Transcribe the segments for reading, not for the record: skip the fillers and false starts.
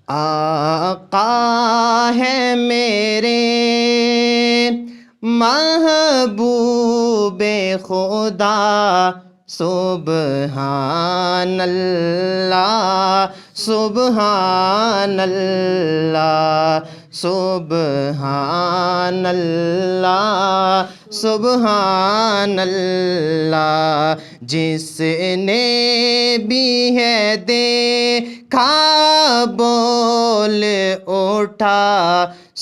آقا ہے میرے محبوب خدا، سبحان اللہ سبحان اللہ سبحان اللہ سبحان اللہ، جس نے بھی ہے دیکھا بول اٹھا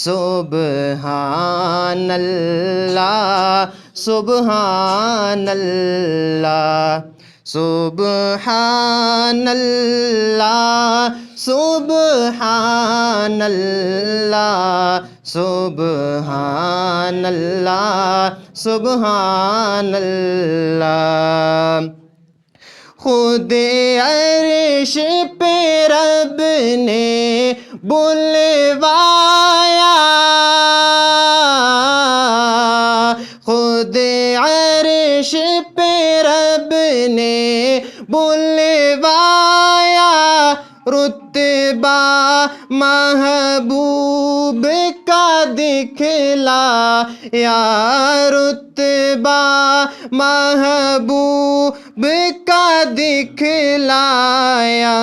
سبحان اللہ سبحان اللہ سبحان اللہ سبحان اللہ سبحان اللہ سبحان اللہ، خود عرش پہ رب نے بلوایا، خود عرش پہ رب نے بلوایا، رتبہ محبوب کا دکھلایا، رتبہ محبوب کا دکھلایا،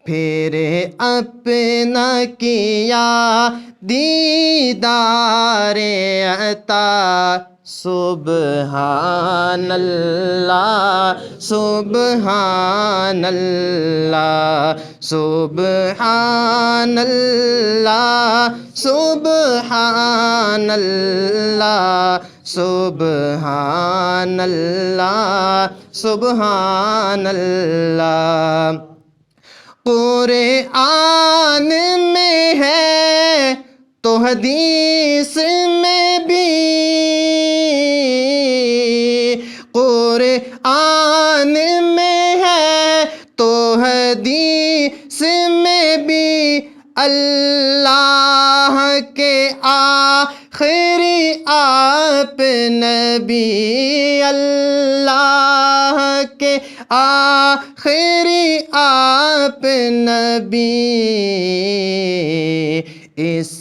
پھر اپنا کیا دیدار عطا، سبحان اللہ سبحان اللہ سبحان اللہ سبحان اللہ سبحان اللہ سبحان اللہ، قرآن میں ہے تو حدیث میں بھی، قرآن میں ہے تو حدیث میں بھی، اللہ کے آخری آپ نبی، اللہ کے آخری آپ نبی، اس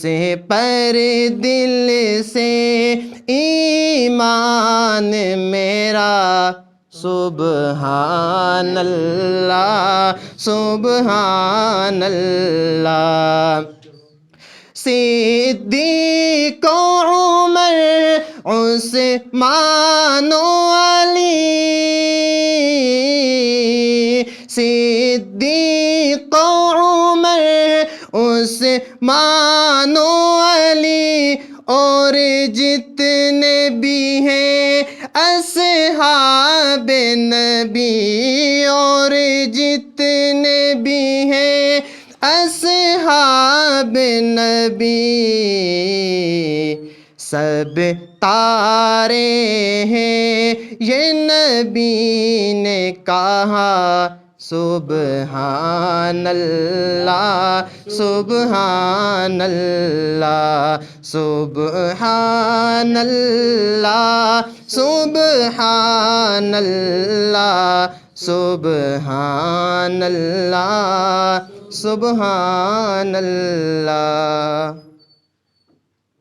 پر دل سے ایمان میرا، سبحان اللہ سبحان اللہ، صدیق عمر عثمان و علی، صدیق عمر عثمان و علی، اور جتنے بھی ہیں اصحاب نبی، اور جتنے بھی ہیں اصحاب نبی، سب تارے ہیں یہ نبی نے کہا، سبحان اللہ سبحان اللہ سبحان اللہ سبحان اللہ سبحان اللہ سبحان اللہ۔